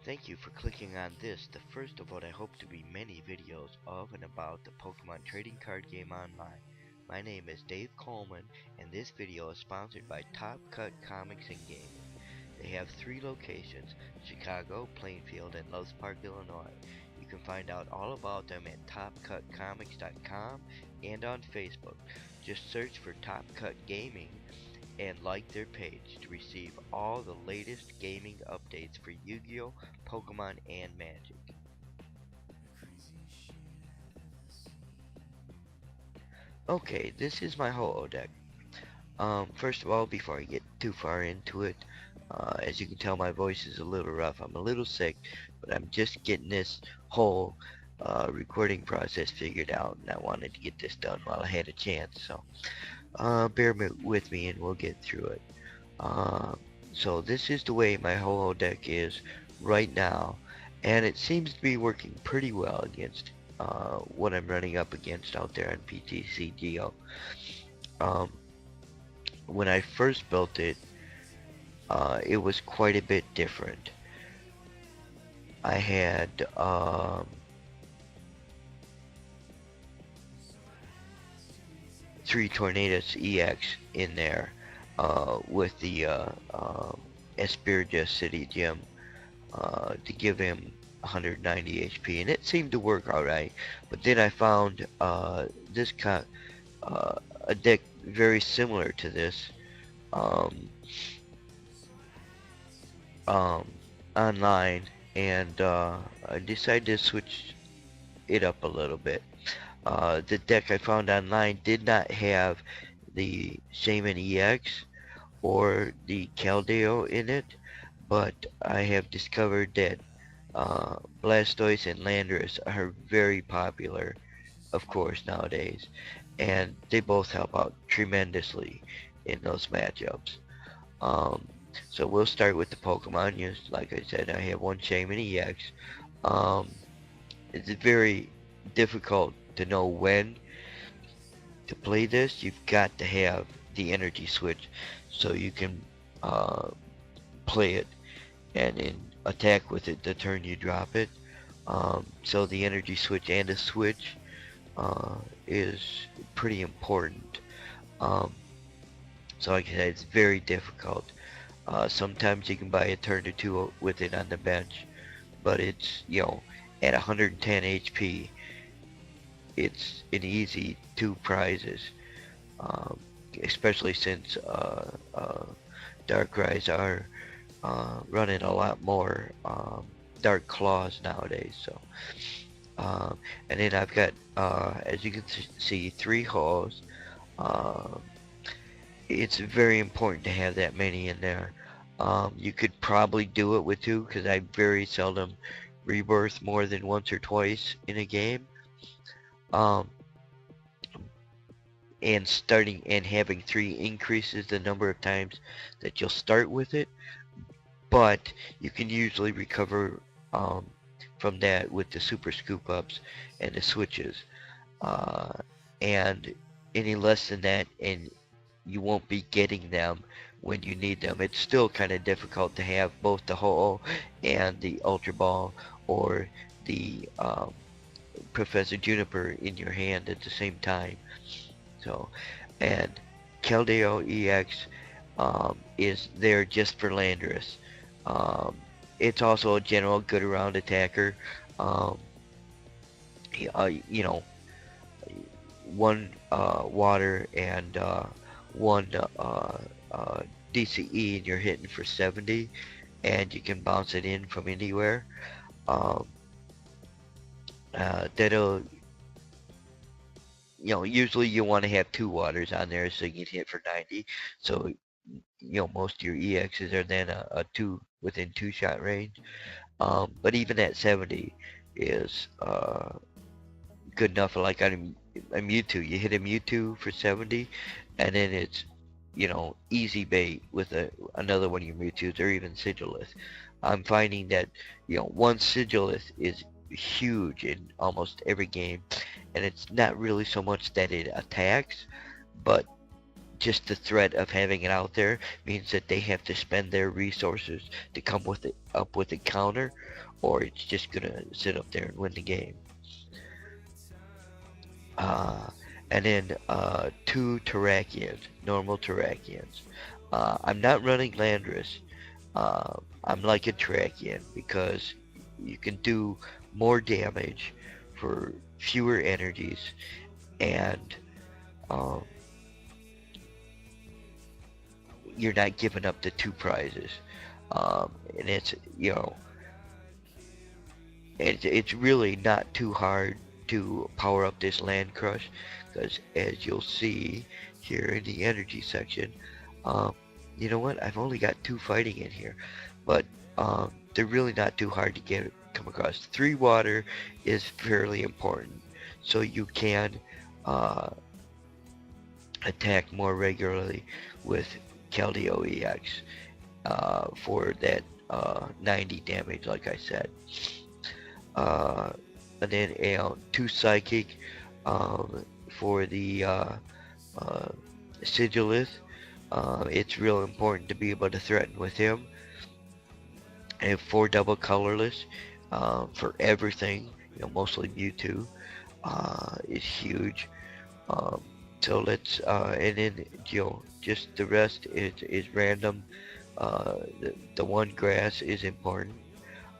Thank you for clicking on this, the first of what I hope to be many videos of and about the Pokemon trading card game online. My name is Dave Coleman, and this video is sponsored by Top Cut Comics and Gaming. They have three locations: Chicago, Plainfield, and Loves Park, Illinois. You can find out all about them at topcutcomics.com and on Facebook. Just search for Top Cut Gaming and like their page to receive all the latest gaming updates for Yu-Gi-Oh!, Pokemon, and Magic. Okay, this is my holo deck. First of all, before I get too far into it, as you can tell, my voice is a little rough. I'm a little sick, but I'm just getting this whole recording process figured out, and I wanted to get this done while I had a chance. So, bear with me, and we'll get through it. So this is the way my holo deck is right now, and it seems to be working pretty well against what I'm running up against out there on PTCGO. When I first built it, it was quite a bit different. I had 3 Tornadoes EX in there with the Espirija City Gym to give him 190 HP, and it seemed to work alright. But then I found this a deck very similar to this online, and I decided to switch it up a little bit. The deck I found online did not have the Shaman EX or the Caldeo in it, but I have discovered that Blastoise and Landorus are very popular, of course, nowadays, and they both help out tremendously in those matchups. So we'll start with the Pokemon. Yes, like I said, I have one Shaman EX. It's very difficult to know when to play this. You've got to have the energy switch so you can play it and then attack with it the turn you drop it. So the energy switch and the switch is pretty important. So like I said, it's very difficult. Sometimes you can buy a turn or two with it on the bench, but it's, at 110 HP, it's an easy 2 prizes, especially since Darkrai's are running a lot more Dark Claws nowadays. So, and then I've got, as you can see, 3 holes. It's very important to have that many in there. You could probably do it with 2, because I very seldom rebirth more than once or twice in a game. And starting and having 3 increases the number of times that you'll start with it, but you can usually recover from that with the super scoop ups and the switches, and any less than that and you won't be getting them when you need them. It's still kind of difficult to have both the Ho-Oh and the Ultra Ball or the Professor Juniper in your hand at the same time. So, and Keldeo EX is there just for Landorus. It's also a general good around attacker. You know, 1 water and 1 DCE, and you're hitting for 70, and you can bounce it in from anywhere. That'll, usually you want to have 2 waters on there so you can hit for 90. So, most of your EXs are then a 2 within 2 shot range. But even at 70 is good enough. Like on a Mewtwo, you hit a Mewtwo for 70, and then it's, easy bait with another one of your Mewtwo's, or even Sigilith. I'm finding that, 1 Sigilith is huge in almost every game, and it's not really so much that it attacks, but just the threat of having it out there means that they have to spend their resources to come with it up with a counter, or it's just gonna sit up there and win the game. Uh, and then two Terrakians, normal Terrakians. I'm not running Landris. I'm like a Terrakian because you can do more damage for fewer energies, and um, you're not giving up the two prizes. And it's, it's really not too hard to power up this Land Crush, because as you'll see here in the energy section, um, you know what? I've only got two fighting in here, but they're really not too hard to come across. 3 water is fairly important, so you can uh, attack more regularly with Keldeo EX for that 90 damage, like I said. Uh, and then 2 psychic for the uh, Sigilith. It's real important to be able to threaten with him. And 4 double colorless for everything, mostly Mewtwo is huge. Um, so let's, and then, just the rest is random. The one grass is important.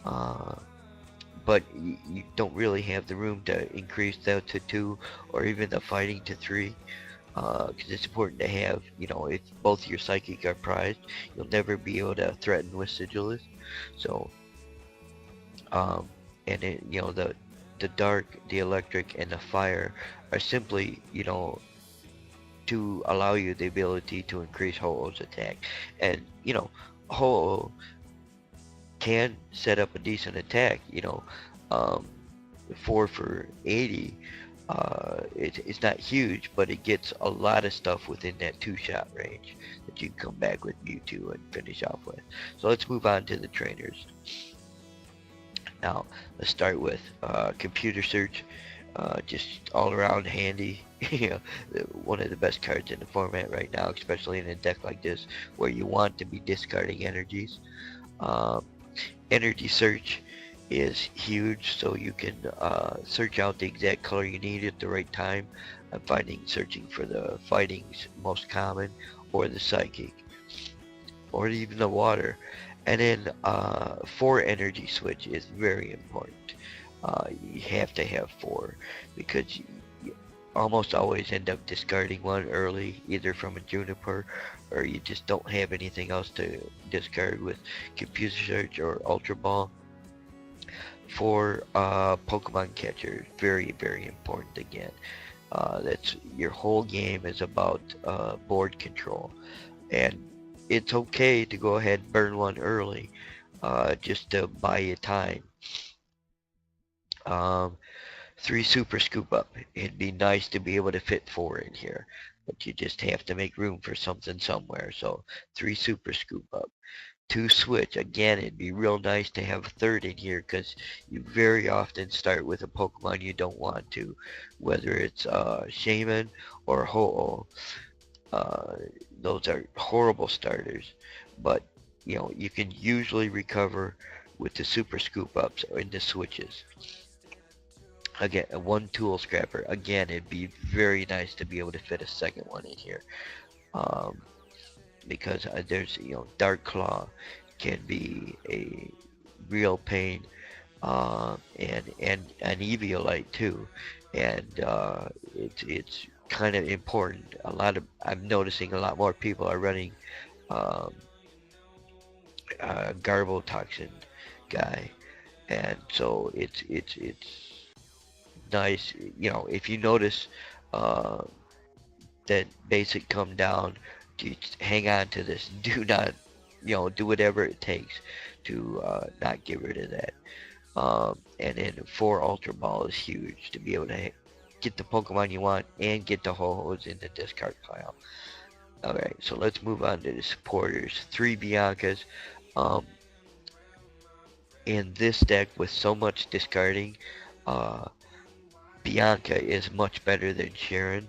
Uh, but you don't really have the room to increase that to 2 or even the fighting to 3, because it's important to have, if both your psychic are prized, you'll never be able to threaten with Sigilus. So um, and it, the dark, the electric, and the fire are simply, to allow you the ability to increase Ho-Oh's attack. And Ho-Oh can set up a decent attack, um, 4 for 80. It's not huge, but it gets a lot of stuff within that 2-shot range that you can come back with Mewtwo and finish off with. So let's move on to the trainers. Now, let's start with computer search. Just all around handy. One of the best cards in the format right now, especially in a deck like this where you want to be discarding energies. Um, Energy search is huge, so you can search out the exact color you need at the right time. I'm finding searching for the fighting's most common, or the psychic, or even the water. And then 4 energy switch is very important. You have to have 4 because you almost always end up discarding one early, either from a Juniper, or you just don't have anything else to discard with Computer Search or Ultra Ball. For Pokemon Catcher, very, very important again. That's your whole game is about board control, and it's okay to go ahead and burn one early, just to buy you time. Um, 3 Super Scoop Up. It'd be nice to be able to fit 4 in here, but you just have to make room for something somewhere. So 3 Super Scoop Up. 2 Switch. Again, it'd be real nice to have a 3rd in here because you very often start with a Pokemon you don't want to, whether it's Shaman or Ho-Oh. Those are horrible starters, but you can usually recover with the Super Scoop Ups or in the switches. Again, a 1 Tool Scrapper. Again, it'd be very nice to be able to fit a 2nd one in here. Because there's, Dark Claw can be a real pain, and an Eviolite too, and it's kind of important. I'm noticing a lot more people are running um, Garbotoxin guy, and so it's nice. If you notice uh, that basic come down, to hang on to this. Do not, do whatever it takes to not get rid of that. And then 4 Ultra Ball is huge to be able to get the Pokemon you want and get the Ho-Ohs in the discard pile. Alright, so let's move on to the supporters. 3 Biancas. In this deck with so much discarding, Bianca is much better than Sharon.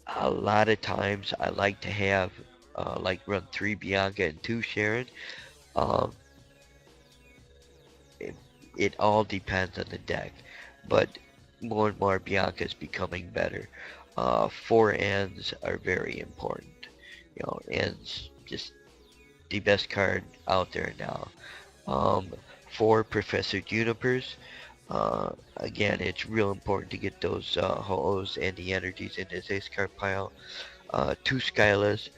A lot of times I like to have like run 3 Bianca and 2 Sharon. Um, it, it all depends on the deck, but more and more Bianca is becoming better. 4 ends are very important. You know, ends just the best card out there now. Um, 4 Professor Junipers. Again, it's real important to get those Ho-Ohs and the energies in this ace card pile. 2 Skylas.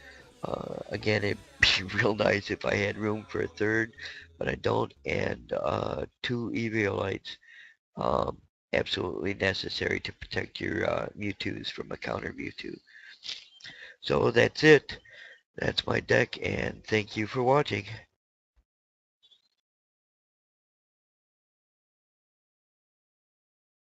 Again, it'd be real nice if I had room for a third, but I don't. And 2 Eviolites. Um, Absolutely necessary to protect your Mewtwo's from a counter Mewtwo. So that's it. That's my deck, and thank you for watching.